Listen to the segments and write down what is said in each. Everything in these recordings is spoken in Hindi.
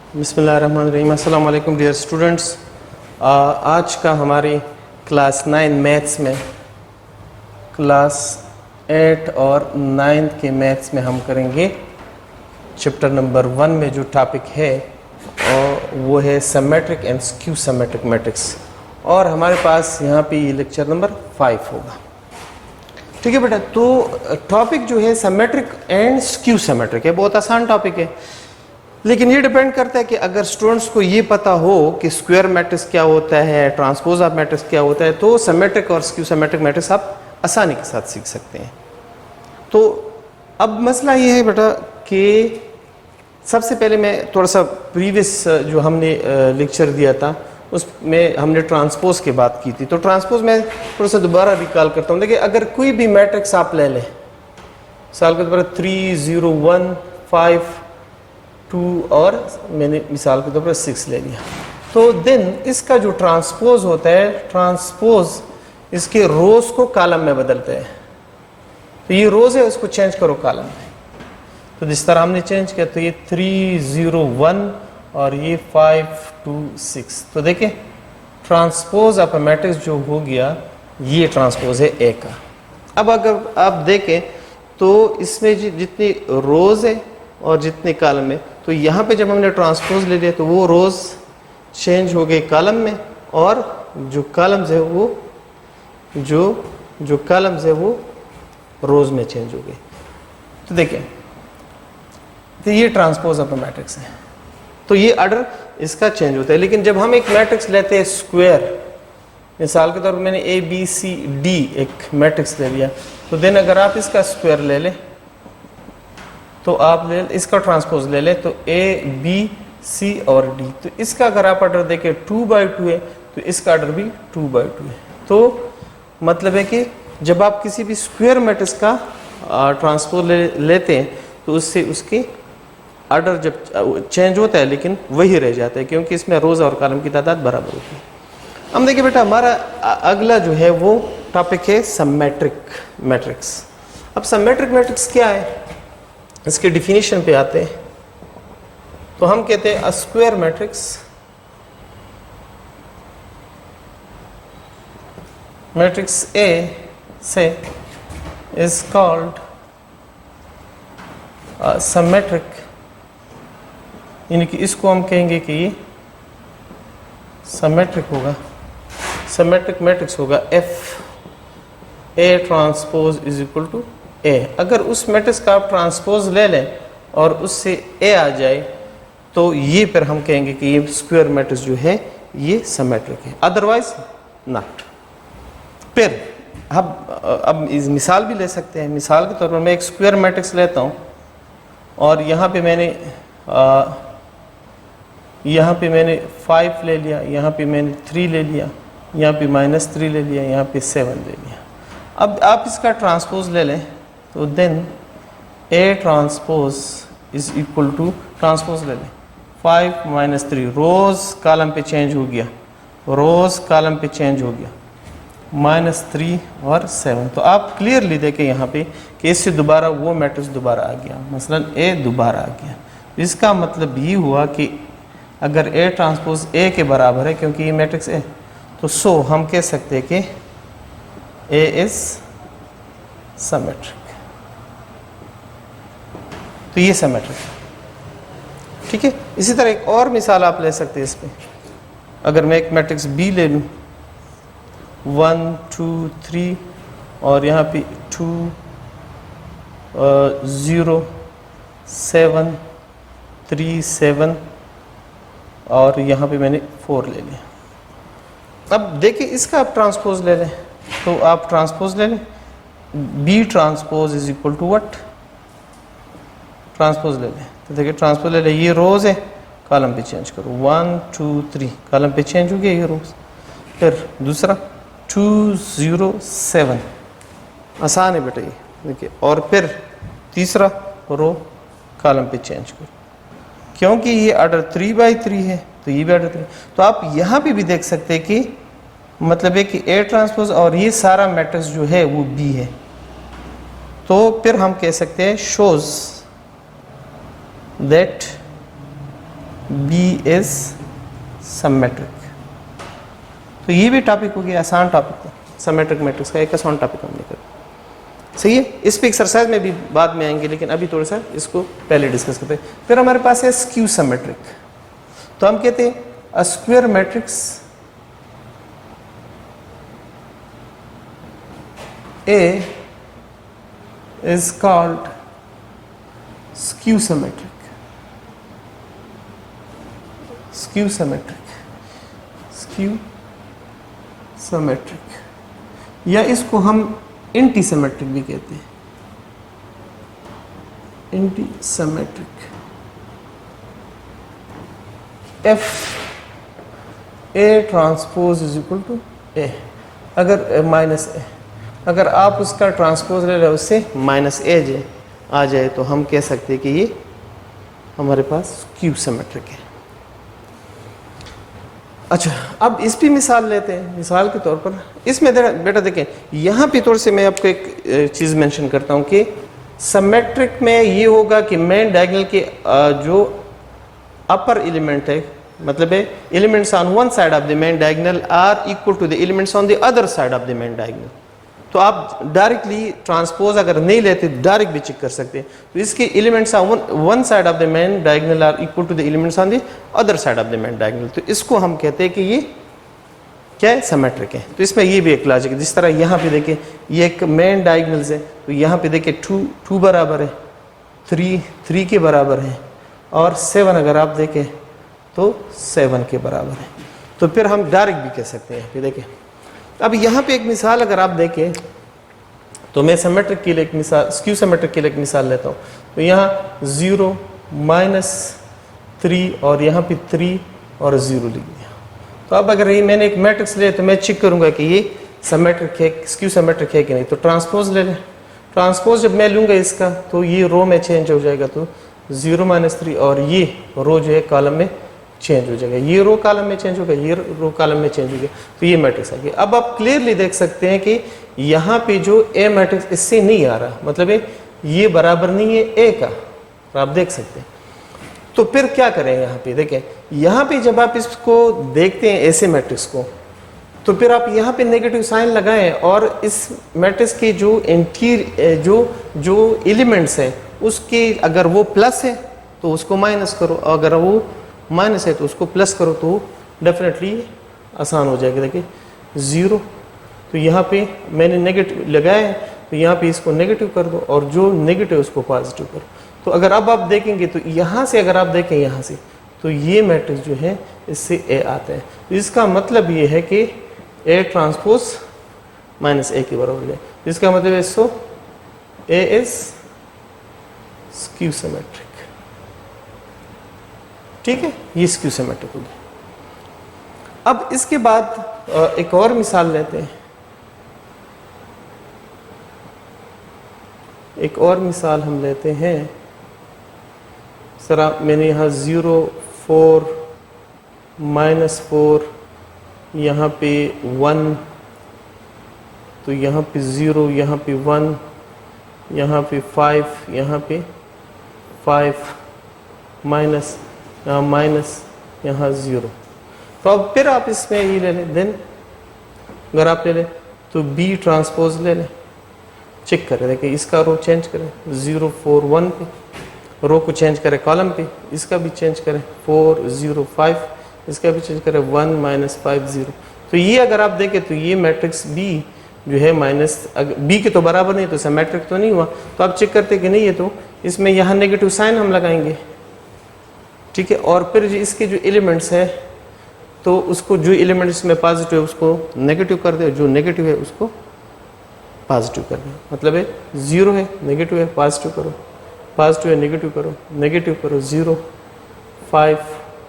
बिस्मिल्लाहिर्रहमानिर्रहीम। अस्सलाम वालेकुम डियर स्टूडेंट्स। आज का हमारी क्लास 9 मैथ्स में, क्लास 8 और 9 के मैथ्स में हम करेंगे चैप्टर नंबर 1 में जो टॉपिक है और वो है symmetric and skew symmetric matrix, और हमारे पास यहाँ पे ये लेक्चर नंबर 5 होगा। ठीक है बेटा, तो टॉपिक जो है सिमेट्रिक एंड स्क्यू सिमेट्रिक है, बहुत आसान टॉपिक है, लेकिन ये डिपेंड करता है कि अगर स्टूडेंट्स को ये पता हो कि स्क्वायर मैट्रिक्स क्या होता है, ट्रांसपोज ऑफ मैट्रिक्स क्या होता है, तो सिमेट्रिक और स्क्यू सिमेट्रिक मैट्रिक्स आप आसानी के साथ सीख सकते हैं। तो अब मसला ये है बेटा कि सबसे पहले मैं थोड़ा सा प्रीवियस जो हमने लेक्चर दिया था उसमें हमने ट्रांसपोज की बात की थी, तो ट्रांसपोज में थोड़ा सा दोबारा रिकॉल करता हूँ। देखिए, अगर कोई भी मैट्रिक्स आप ले लें, साल के तौर पर 3 0 1 5 2 और मैंने मिसाल के तौर पर 6 ले लिया, तो देन इसका जो ट्रांसपोज होता है, ट्रांसपोज इसके रोज को कॉलम में बदलते हैं। तो ये रोज है, उसको चेंज करो कॉलम में, तो जिस तरह हमने चेंज किया, तो ये 3 0 1 और ये 5 2 6, तो देखिए ट्रांसपोज ऑफ मैट्रिक्स जो हो गया, ये ट्रांसपोज है ए का। अब अगर आप देखें तो इसमें जितनी रोज है और जितने कॉलम है, तो यहाँ पे जब हमने ट्रांसपोज ले लिया तो वो रोज चेंज हो गए कॉलम में, और जो कॉलम्स है वो जो कॉलम्स है वो रोज में चेंज हो गए। तो देखिए, तो ये ट्रांसपोज ऑफ मैट्रिक्स है, तो ये ऑर्डर इसका चेंज होता है। लेकिन जब हम एक मैट्रिक्स लेते हैं स्क्वायर, मिसाल के तौर पर मैंने ए बी सी डी एक मैट्रिक्स ले लिया, तो देन अगर आप इसका स्क्वायर ले लें, तो आप इसका ट्रांसपोज ले लें, तो ए बी सी और डी, तो इसका अगर आप ऑर्डर देखें 2/2 है, तो इसका ऑर्डर भी 2/2 है। तो मतलब है कि जब आप किसी भी स्क्वायर मैट्रिक्स का ट्रांसपोज लेते हैं, तो उससे उसके ऑर्डर जब चेंज होता है, लेकिन वही रह जाता है, क्योंकि इसमें रोज और कॉलम की तादाद बराबर होती है। हम देखिए बेटा, हमारा अगला जो है वो टॉपिक है सिमेट्रिक मैट्रिक्स। अब सिमेट्रिक मैट्रिक्स क्या है, इसके डिफिनीशन पे आते हैं। तो हम कहते हैं a square matrix matrix A से इज कॉल्ड सिमेट्रिक, यानी कि इसको हम कहेंगे कि ये सिमेट्रिक होगा, सिमेट्रिक मैट्रिक्स होगा if A transpose is equal to A. अगर उस मैट्रिक्स का आप ट्रांसपोज ले लें और उससे ए आ जाए, तो ये फिर हम कहेंगे कि ये स्क्वायर मैट्रिक्स जो है ये सिमेट्रिक है, अदरवाइज नॉट। फिर अब इस मिसाल भी ले सकते हैं। मिसाल के तौर पर मैं एक स्क्वायर मैट्रिक्स लेता हूँ, और यहाँ पे मैंने 5 ले लिया, यहाँ पे मैंने 3 ले लिया, यहाँ पे -3 ले लिया, यहाँ पे 7 ले लिया। अब आप इसका ट्रांसपोज ले लें, तो then A transpose is equal to, transpose ले लें 5 - 3, रोज कॉलम पे चेंज हो गया, रोज कॉलम पे चेंज हो गया, -3 और 7। तो आप क्लियरली देखें यहाँ पे कि इससे दोबारा वो मैट्रिक्स दोबारा आ गया, मसलन ए दोबारा आ गया। इसका मतलब ये हुआ कि अगर ए ट्रांसपोज ए के बराबर है, क्योंकि ये मैट्रिक्स ए, तो सो हम कह सकते हैं कि ए इज सिमेट्रिक। तो ये सिमेट्रिक है, ठीक है। इसी तरह एक और मिसाल आप ले सकते हैं इस पे। अगर मैं एक मैट्रिक्स बी ले लूँ, 1 2 3 और यहाँ पे 2 0 7 3 7 और यहाँ पे मैंने 4 ले लिया। अब देखिए, इसका आप ट्रांसपोज ले लें, तो आप ट्रांसपोज ले लें, B transpose is equal to what, transpose ले लें, तो देखिए ट्रांसपोज ले लें, ये रोज है, कॉलम पे चेंज करो, 1 2 3 कॉलम पे चेंज हो गया ये रोज। फिर दूसरा 2 0 7, आसान है बेटा ये, देखिए। और फिर तीसरा रो कॉलम पे चेंज करो, क्योंकि ये ऑर्डर 3/3 है, तो ये भी ऑर्डर 3। तो आप यहाँ पे भी देख सकते हैं कि मतलब है कि ए ट्रांसपोज और ये सारा मैट्रिक्स जो है वो बी है। तो फिर हम कह सकते हैं shows that B is symmetric. तो ये भी टॉपिक हो गया, आसान टॉपिक था सिमेट्रिक मैट्रिक्स का, एक आसान टॉपिक हमने कर। सही है, इस पे एक्सरसाइज में भी बाद में आएंगे, लेकिन अभी थोड़ा सा इसको पहले डिस्कस करते हैं। फिर हमारे पास है स्क्यू सिमेट्रिक। तो हम कहते हैं a square matrix A is called skew symmetric. Skew symmetric. Skew symmetric. या इसको हम एंटी सिमेट्रिक भी कहते हैं, anti symmetric. F A transpose is equal to A, अगर माइनस A, अगर आप उसका ट्रांसपोज ले रहे हो उससे माइनस ए आ जाए तो हम कह सकते हैं कि ये हमारे पास स्क्यू सिमेट्रिक है। अच्छा, अब इस पे मिसाल लेते हैं। मिसाल के तौर पर इसमें बेटा देखें, यहाँ पे थोड़े से मैं आपको एक चीज़ मेंशन करता हूँ कि सिमेट्रिक में ये होगा कि मेन डायगोनल के जो अपर एलिमेंट है, मतलब है elements on one side of the main diagonal are equal to the elements on the other side of the main diagonal. तो आप डायरेक्टली ट्रांसपोज अगर नहीं लेते डायरेक्ट भी चेक कर सकते हैं। तो इसके elements on one side of the main diagonal are equal to the elements on the other side of the main diagonal. तो इसको हम कहते हैं कि ये क्या है, सिमेट्रिक है। तो इसमें ये भी एक लॉजिक है, जिस तरह यहाँ पे देखिए ये एक मेन डायगोनल्स है, तो यहाँ पे देखिए 2 बराबर है, 3 के बराबर है, और 7 अगर आप देखें तो 7 के बराबर है। तो फिर हम डायरेक्ट भी कह सकते हैं। फिर देखिए अब यहाँ पे एक मिसाल अगर आप देखें, तो मैं सिमेट्रिक के लिए एक मिसाल, स्क्यू सिमेट्रिक के लिए एक मिसाल लेता हूँ। तो यहाँ 0 -3 और यहाँ पे 3 और 0 लिख दिया। तो अब अगर ये मैंने एक मैट्रिक्स लिया तो मैं चेक करूँगा कि ये सिमेट्रिक है, स्क्यू सिमेट्रिक है कि नहीं। तो ट्रांसपोज ले लें। ट्रांसपोज जब मैं लूँगा इसका तो ये रो में चेंज हो जाएगा, तो 0 -3 और ये रो जो है कॉलम में चेंज हो जाएगा, ये रो कॉलम में चेंज होगा, ये रो कॉलम में चेंज हो गया। तो ये मैट्रिक्स आ गया। अब आप क्लियरली देख सकते हैं कि यहाँ पे जो ए मैट्रिक्स इससे नहीं आ रहा, मतलब ये बराबर नहीं है ए का, तो आप देख सकते हैं। तो फिर क्या करें, यहाँ पे देखें, यहाँ पे जब आप इसको देखते हैं ऐसे मैट्रिक्स को, तो फिर आप यहाँ पे नेगेटिव साइन लगाएं और इस मैट्रिक्स के जो जो एलिमेंट्स हैं उसके अगर वो प्लस है तो उसको माइनस करो, अगर वो माइनस है तो उसको प्लस करो, तो डेफिनेटली आसान हो जाएगा। देखिए 0, तो यहाँ पे मैंने नेगेटिव लगाया है, तो यहाँ पे इसको नेगेटिव कर दो और जो नेगेटिव उसको पॉजिटिव करो। तो अगर अब आप देखेंगे तो यहाँ से अगर आप देखें यहाँ से, तो ये मैट्रिक्स जो है इससे ए आता है। तो इसका मतलब ये है कि ए ट्रांसपोज -a के बराबर है। इसका मतलब है सो ए इज स्क्यू सिमेट्रिक। ठीक है, ये स्क्यू सिमेट्रिक हो गया। अब इसके बाद एक और मिसाल लेते हैं। एक और मिसाल हम लेते हैं। सर मैंने यहाँ 0 4 -4 यहाँ पे 1, तो यहाँ पे 0, यहाँ पे 1, यहाँ पे 5, यहाँ पे 5 माइनस, यहाँ माइनस, यहाँ 0। तो अब फिर आप इसमें ये ले लें, देन अगर आप ले लें तो बी ट्रांसपोज ले लें, चेक करें, देखिए इसका रो चेंज करें 0 4 1 पे, रो को चेंज करें कॉलम पे, इसका भी चेंज करें 4 0 5, इसका भी चेंज करें 1 -5 0। तो ये अगर आप देखें तो ये मैट्रिक्स बी जो है माइनस, बी के तो बराबर नहीं, तो सिमेट्रिक तो नहीं हुआ। तो आप चेक करते कि नहीं है, तो इसमें यहाँ नेगेटिव साइन हम लगाएंगे। ठीक है, और फिर जो इसके जो एलिमेंट्स है, तो उसको जो एलिमेंट्स में पॉजिटिव है उसको नेगेटिव कर दे, जो नेगेटिव है उसको पॉजिटिव कर दे। मतलब है 0 है, नेगेटिव है, पॉजिटिव करो, पॉजिटिव है, नेगेटिव करो, नेगेटिव करो, 0 5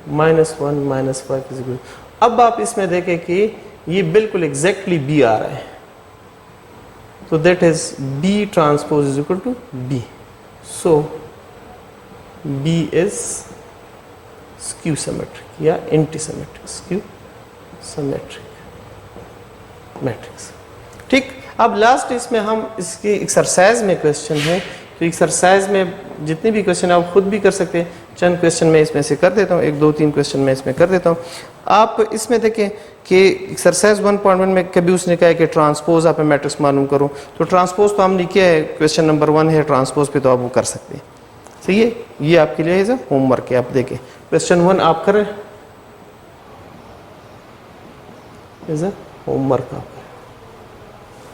-1 -5 0। अब आप इसमें देखें कि ये बिल्कुल एग्जैक्टली बी आ रहा है, तो that is B transpose is equal to B. So B is skew symmetric या anti symmetric, skew symmetric matrix. ठीक, अब लास्ट इसमें हम इसके एक्सरसाइज में क्वेश्चन है, तो एक्सरसाइज में जितने भी क्वेश्चन आप खुद भी कर सकते हैं, चंद क्वेश्चन मैं इसमें से कर देता हूँ, 1 2 3 क्वेश्चन मैं इसमें कर देता हूँ। आप इसमें देखें कि एक्सरसाइज 1.1 में कभी उसने कहा है कि ट्रांसपोज आप मैट्रिक्स मालूम करो, तो ट्रांसपोज तो हमने किया है, क्वेश्चन नंबर 1 है ट्रांसपोज पे, तो आप वो कर सकते हैं। सही है, ये आपके लिए एज ए होमवर्क है। आप देखें क्वेश्चन 1 आप करें एज ए होमवर्क आप।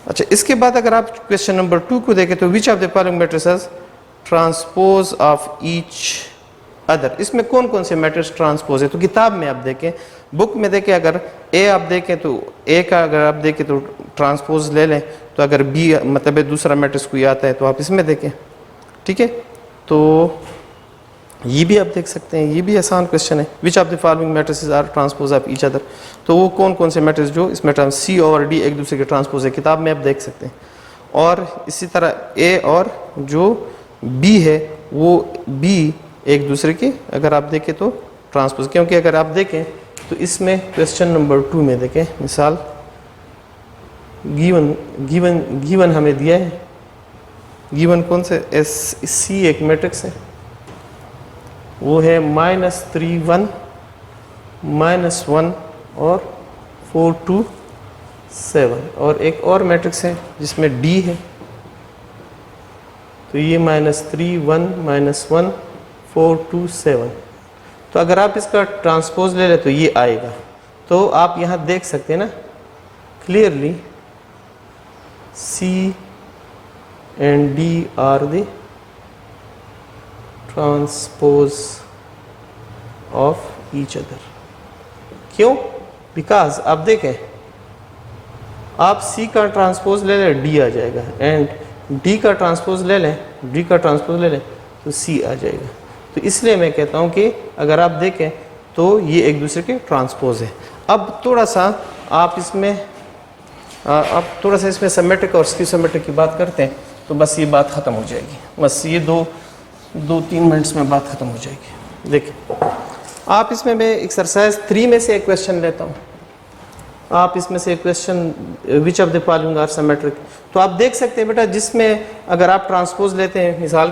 अच्छा, इसके बाद अगर आप क्वेश्चन नंबर 2 को देखें तो which of the following matrices transpose of each other, इसमें कौन कौन से मैट्रिक्स ट्रांसपोज है। तो किताब में आप देखें, बुक में देखें, अगर ए आप देखें तो ए का अगर आप देखें तो ट्रांसपोज ले लें, तो अगर बी मतलब दूसरा मैट्रिक्स कोई आता है तो आप इसमें देखें। ठीक है, तो ये भी आप देख सकते हैं, ये भी आसान क्वेश्चन है। Which of the following matrices are transpose of each other, तो वो कौन कौन से मैट्रिक्स जो इसमें सी और डी एक दूसरे के ट्रांसपोज है, किताब में आप देख सकते हैं। और इसी तरह ए और जो बी है वो बी एक दूसरे के अगर आप देखें तो ट्रांसपोज, क्योंकि अगर आप देखें तो इसमें क्वेश्चन नंबर 2 में देखें, मिसाल गिवन हमें दिया है, गिवन कौन से एस सी एक मैट्रिक्स है, वो है -3 1 -1 और 4 2 7, और एक और मैट्रिक्स है जिसमें डी है, तो ये -3 1 -1 4 2 7। तो अगर आप इसका ट्रांसपोज ले लें तो ये आएगा। तो आप यहाँ देख सकते हैं ना clearly C and D are the transpose of each other। क्यों? बिकॉज आप देखें, आप C का ट्रांसपोज ले लें D आ जाएगा, एंड D का ट्रांसपोज ले लें, D का ट्रांसपोज ले लें तो C आ जाएगा। तो इसलिए मैं कहता हूँ कि अगर आप देखें तो ये एक दूसरे के ट्रांसपोज है। अब थोड़ा सा आप इसमें सिमेट्रिक और स्क्यू सिमेट्रिक की बात करते हैं तो बस ये बात ख़त्म हो जाएगी। बस ये 2-3 मिनट्स में बात ख़त्म हो जाएगी। देखिए, आप इसमें मैं एक्सरसाइज 3 में से एक क्वेश्चन लेता हूँ। आप इसमें से question which of the following are symmetric, तो आप देख सकते हैं बेटा, जिसमें अगर आप ट्रांसपोज लेते हैं, मिसाल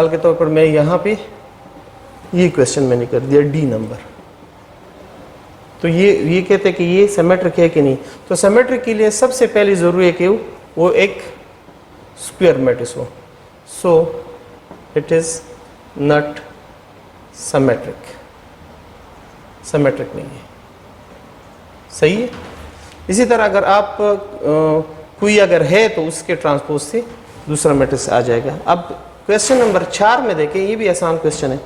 के तौर पर मैं यहाँ पे ये क्वेश्चन मैंने कर दिया डी नंबर, तो ये कहते हैं कि ये सिमेट्रिक है कि नहीं। तो सिमेट्रिक के लिए सबसे पहले ज़रूरी है कि वो एक स्क्वायर मैट्रिक्स हो, so it is not symmetric, symmetric नहीं है। सही है। इसी तरह अगर आप कोई अगर है तो उसके ट्रांसपोज से दूसरा मैट्रिक्स आ जाएगा। अब क्वेश्चन नंबर 4 में देखें, ये भी आसान क्वेश्चन है।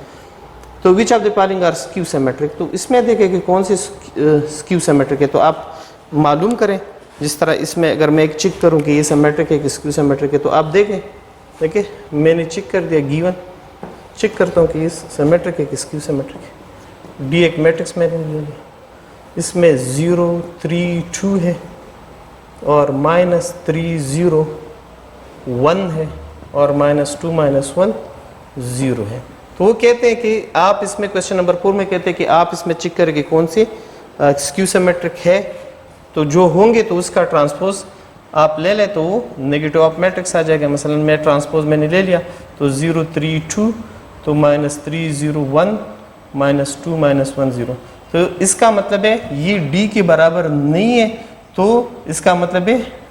तो which of the following are skew symmetric, तो इसमें देखें कि कौन सी स्क्यू सिमेट्रिक है, तो आप मालूम करें। जिस तरह इसमें अगर मैं एक चेक करूं कि ये सिमेट्रिक है कि स्क्यू सिमेट्रिक है, तो आप देखिए मैंने चेक कर दिया, गिवन चेक करता हूं कि ये सिमेट्रिक है कि स्क्यू सिमेट्रिक है। डी एक मैट्रिक्स मैंने ले लिया, इसमें 0 3 2 है और -3 0 1 है और -2 -1 0 है। तो वो कहते हैं कि आप इसमें क्वेश्चन नंबर 4 में कहते हैं कि आप इसमें चेक करें कि कौन सी स्क्यू सिमेट्रिक है, तो जो होंगे तो उसका ट्रांसपोज आप ले लें तो वो नेगेटिव ऑफ मैट्रिक्स आ जाएगा। मसलन मैं ट्रांसपोज मैंने ले लिया तो 0 3 2, तो -3 0 1 -2 -1 0। तो इसका मतलब है ये डी के बराबर नहीं है, तो इसका मतलब है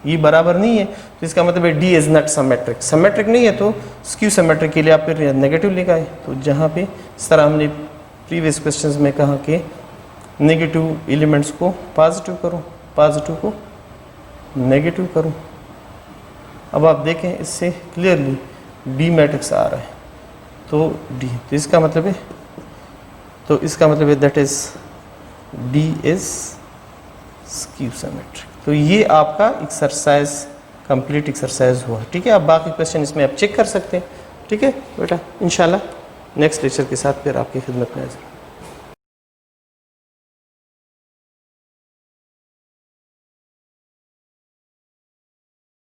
ये बराबर नहीं है, तो इसका मतलब है D is not symmetric. Symmetric नहीं है तो स्क्यू सिमेट्रिक के लिए आप फिर नेगेटिव लिखा है। तो जहाँ पे इस तरह हमने प्रीवियस क्वेश्चंस में कहा कि नेगेटिव एलिमेंट्स को पॉजिटिव करो, पॉजिटिव को नेगेटिव करो। अब आप देखें इससे क्लियरली डी मैट्रिक्स आ रहा है, तो डी, तो इसका मतलब है that is D is skew symmetric. तो ये आपका एक्सरसाइज कंप्लीट एक्सरसाइज हुआ। ठीक है, आप बाकी क्वेश्चन इसमें आप चेक कर सकते हैं। ठीक है बेटा, इंशाल्लाह नेक्स्ट लेक्चर के साथ फिर आपकी खिदमत में हाजिर।